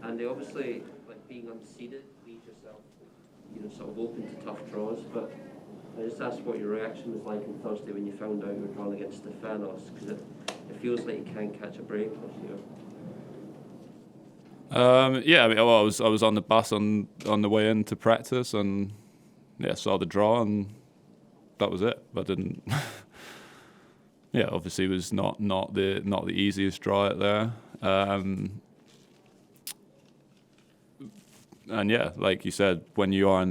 And they obviously, like being unseeded, leaves yourself, sort of open to tough draws. But I just asked what your reaction was like on Thursday when you found out you were drawn against Stefanos, because it feels like you can't catch a break this year. Yeah, I mean, well, I was on the bus on the way in to practice, and saw the draw, and that was it. But didn't. Yeah, obviously it was not the easiest draw out there. And yeah, like you said, when you're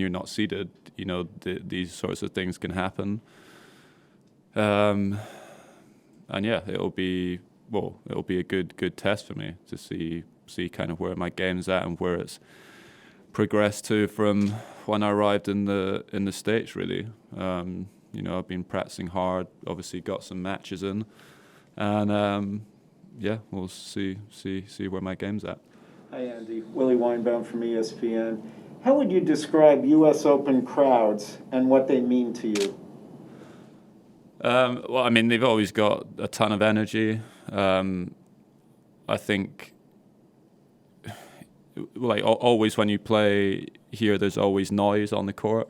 not seeded, these sorts of things can happen. And yeah, it'll be a good test for me to see kind of where my game's at and where it's progressed to from when I arrived in the States, really. I've been practicing hard, obviously got some matches in, and we'll see where my game's at. Hi, Andy. Willie Weinbaum from ESPN. How would you describe U.S. Open crowds and what they mean to you? Well, I mean, they've always got a ton of energy. I think, like always when you play here, there's always noise on the court,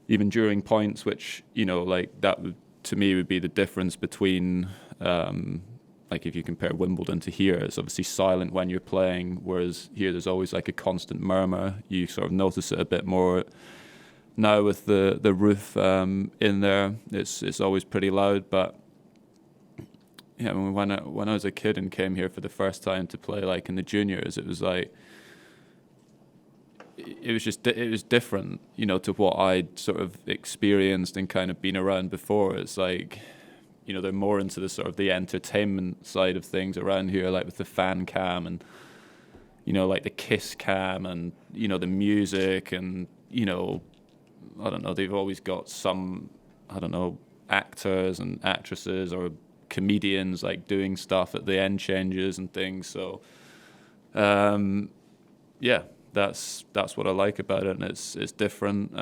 even during points, which, like that to me would be the difference between, like if you compare Wimbledon to here, it's obviously silent when you're playing, whereas here there's always like a constant murmur. You sort of notice it a bit more now with the roof in there. It's always pretty loud, but yeah, when I was a kid and came here for the first time to play like in the juniors, it was like it was different, to what I'd sort of experienced and kind of been around before. It's like, they're more into the sort of the entertainment side of things around here, like with the fan cam and, like the kiss cam and, the music and, I don't know, they've always got some, I don't know, actors and actresses or comedians like doing stuff at the end changes and things. So, yeah, that's what I like about it, and it's different.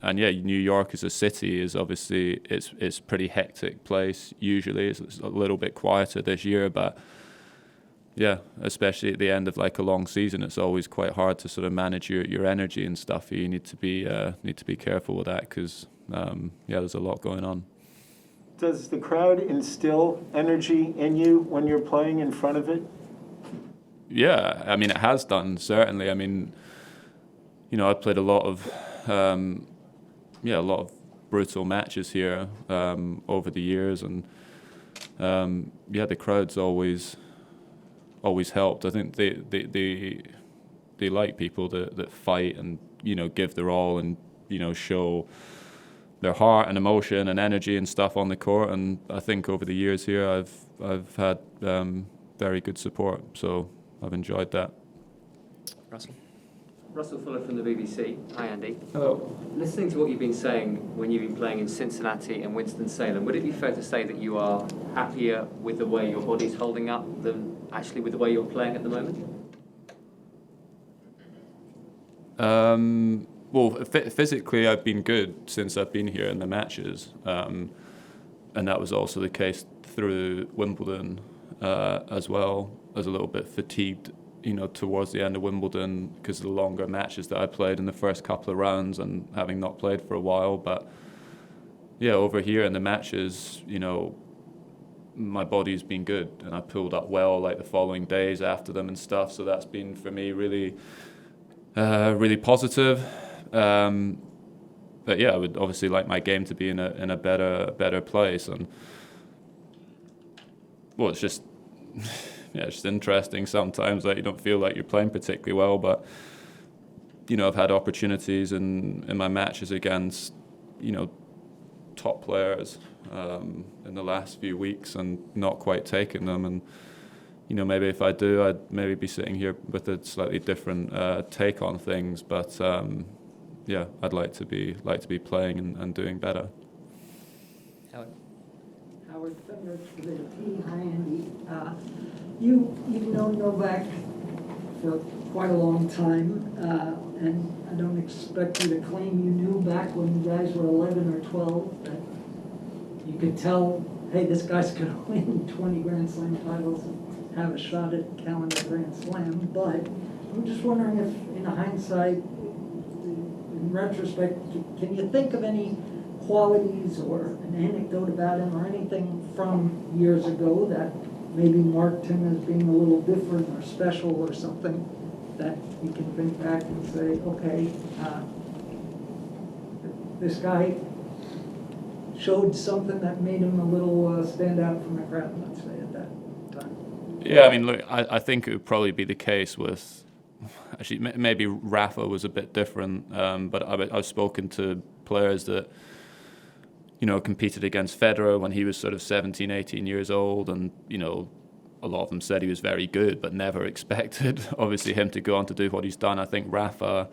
And yeah, New York as a city is obviously it's a pretty hectic place. Usually, it's a little bit quieter this year, but yeah, especially at the end of like a long season, it's always quite hard to sort of manage your energy and stuff. You need to be careful with that because there's a lot going on. Does the crowd instill energy in you when you're playing in front of it? Yeah, I mean, it has done, certainly. I mean, I've played a lot of brutal matches here over the years, and the crowd's always helped. I think they like people that fight and give their all and show their heart and emotion and energy and stuff on the court. And I think over the years here, I've had very good support, so I've enjoyed that. Russell Fuller from the BBC. Hi, Andy. Hello. Listening to what you've been saying when you've been playing in Cincinnati and Winston-Salem, would it be fair to say that you are happier with the way your body's holding up than actually with the way you're playing at the moment? Well, physically, I've been good since I've been here in the matches, and that was also the case through Wimbledon as well. I was a little bit fatigued, towards the end of Wimbledon because of the longer matches that I played in the first couple of rounds and having not played for a while. But yeah, over here in the matches, my body's been good, and I pulled up well like the following days after them and stuff. So that's been for me really, really positive. But yeah, I would obviously like my game to be in a better place, and well, it's just it's just interesting sometimes that you don't feel like you're playing particularly well, but I've had opportunities in my matches against top players in the last few weeks and not quite taken them, and maybe if I do, I'd maybe be sitting here with a slightly different take on things, but I'd like to be playing and doing better. Howard Federer for the T. Hi, Andy. You've known Novak for quite a long time, and I don't expect you to claim you knew back when you guys were 11 or 12 that you could tell, hey, this guy's going to win 20 Grand Slam titles have a shot at calendar Grand Slam, but I'm just wondering if, in hindsight, in retrospect, can you think of any qualities or an anecdote about him or anything from years ago that maybe marked him as being a little different or special or something that you can think back and say, okay, this guy showed something that made him a little stand out from the crowd, let's say, at that time? Yeah, I mean, look, I think it would probably be the case with, actually, maybe Rafa was a bit different, but I've spoken to players that, you know, competed against Federer when he was sort of 17, 18 years old, and, you know, a lot of them said he was very good, but never expected, obviously, him to go on to do what he's done. I think Rafa,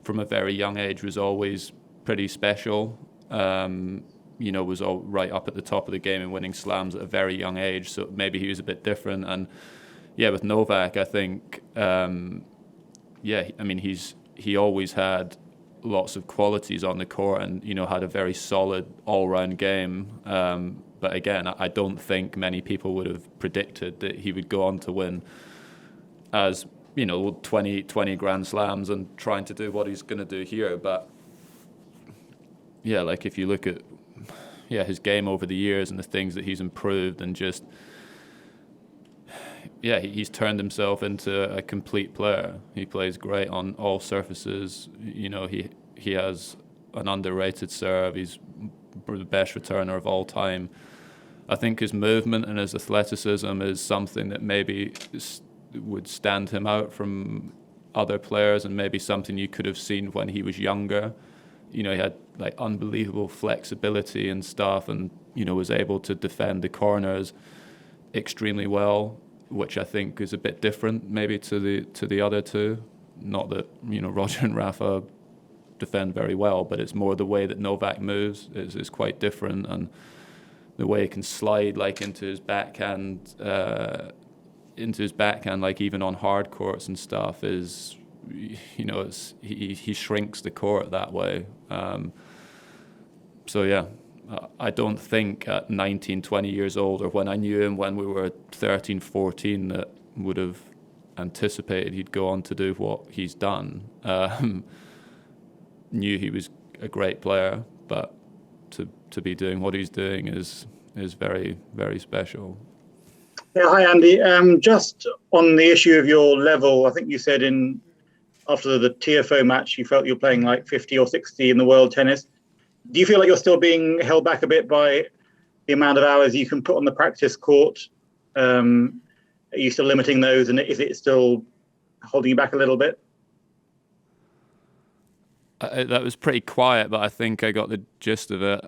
from a very young age, was always pretty special. You know, was all right up at the top of the game and winning slams at a very young age, so maybe he was a bit different. And yeah, with Novak, I think, I mean, he always had lots of qualities on the court and, you know, had a very solid all-round game. But again, I don't think many people would have predicted that he would go on to win as, you know, 20 Grand Slams and trying to do what he's going to do here. But yeah, like if you look at his game over the years and the things that he's improved, and just he's turned himself into a complete player. He plays great on all surfaces. You know, he has an underrated serve. He's the best returner of all time. I think his movement and his athleticism is something that maybe would stand him out from other players, and maybe something you could have seen when he was younger. You know, he had like unbelievable flexibility and stuff, and, you know, was able to defend the corners extremely well, which I think is a bit different maybe to the other two. Not that, you know, Roger and Rafa defend very well, but it's more the way that Novak moves is quite different, and the way he can slide like into his backhand, like even on hard courts and stuff is, you know, he shrinks the court that way. So yeah, I don't think at 19, 20 years old, or when I knew him when we were 13, 14, that would have anticipated he'd go on to do what he's done. Knew he was a great player, but to be doing what he's doing is very, very special. Yeah, hi Andy. Just on the issue of your level, I think you said after the TFO match, you felt you were playing like 50 or 60 in the world tennis. Do you feel like you're still being held back a bit by the amount of hours you can put on the practice court? Are you still limiting those, and is it still holding you back a little bit? That was pretty quiet, but I think I got the gist of it.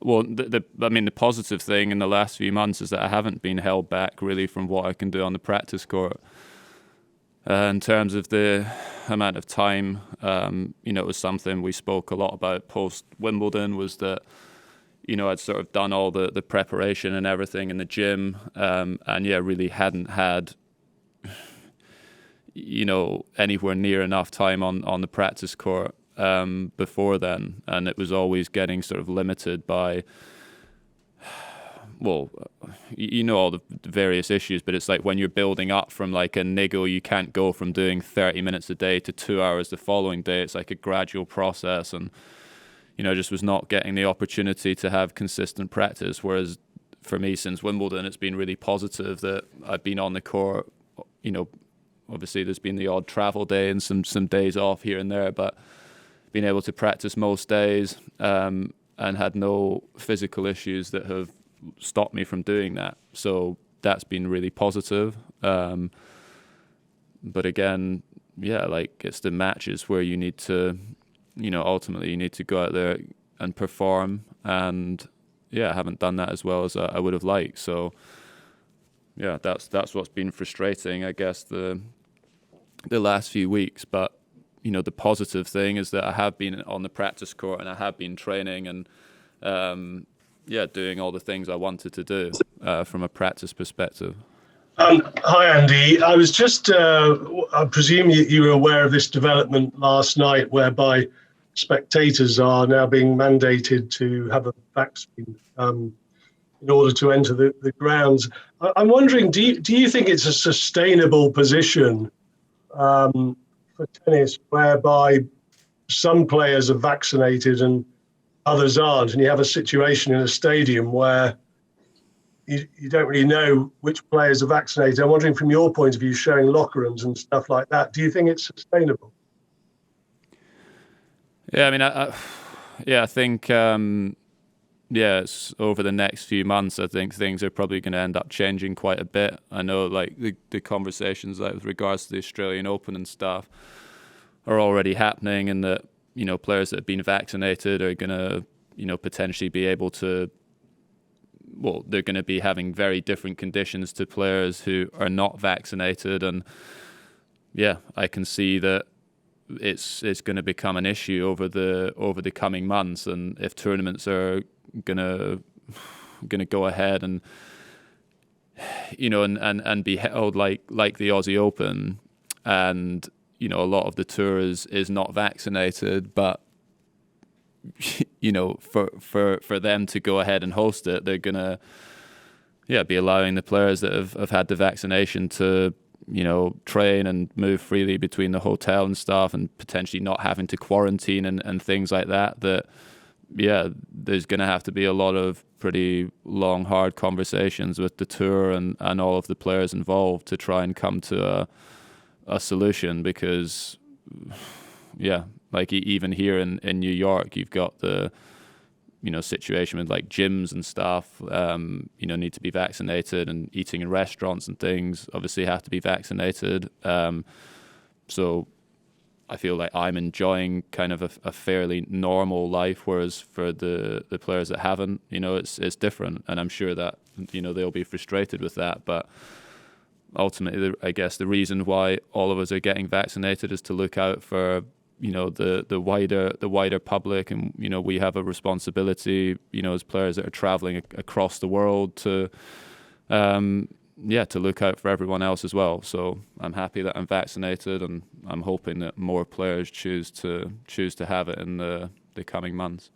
Well, the positive thing in the last few months is that I haven't been held back really from what I can do on the practice court. In terms of the amount of time, you know, it was something we spoke a lot about post Wimbledon, was that, you know, I'd sort of done all the preparation and everything in the gym, and really hadn't had, you know, anywhere near enough time on the practice court before then, and it was always getting sort of limited by, well, you know, all the various issues, but it's like when you're building up from like a niggle, you can't go from doing 30 minutes a day to 2 hours the following day. It's like a gradual process, and, you know, just was not getting the opportunity to have consistent practice. Whereas for me, since Wimbledon, it's been really positive that I've been on the court. You know, obviously there's been the odd travel day and some days off here and there, but been able to practice most days, and had no physical issues that have stopped me from doing that. So that's been really positive. But again, like it's the matches where you need to, you know, ultimately you need to go out there and perform, and I haven't done that as well as I would have liked. So that's what's been frustrating, I guess, the last few weeks. But, you know, the positive thing is that I have been on the practice court and I have been training and doing all the things I wanted to do from a practice perspective. Hi, Andy. I was just, I presume you were aware of this development last night, whereby spectators are now being mandated to have a vaccine. in order to enter the grounds. I'm wondering, do you think it's a sustainable position for tennis whereby some players are vaccinated and others aren't, and you have a situation in a stadium where you don't really know which players are vaccinated? I'm wondering, from your point of view, showing locker rooms and stuff like that, do you think it's sustainable? Yeah, I mean, I think, it's over the next few months, I think things are probably going to end up changing quite a bit. I know, like, the conversations with regards to the Australian Open and stuff are already happening, and that, you know, players that have been vaccinated are going to, you know, potentially be able to, well, they're going to be having very different conditions to players who are not vaccinated. And yeah, I can see that it's going to become an issue over the coming months. And if tournaments are gonna go ahead and, you know, and be held like the Aussie Open, and, you know, a lot of the tour is not vaccinated, but, you know, for them to go ahead and host it, they're gonna be allowing the players that have had the vaccination to, you know, train and move freely between the hotel and stuff, and potentially not having to quarantine and things like that. There's going to have to be a lot of pretty long, hard conversations with the tour and all of the players involved to try and come to a solution, because, like even here in New York, you've got the, you know, situation with like gyms and stuff, you know, need to be vaccinated, and eating in restaurants and things obviously have to be vaccinated. So I feel like I'm enjoying kind of a fairly normal life, whereas for the players that haven't, you know, it's different. And I'm sure that, you know, they'll be frustrated with that. But ultimately, I guess the reason why all of us are getting vaccinated is to look out for, you know, the wider public. And, you know, we have a responsibility, you know, as players that are traveling across the world to to look out for everyone else as well. So I'm happy that I'm vaccinated, and I'm hoping that more players choose to have it in the coming months.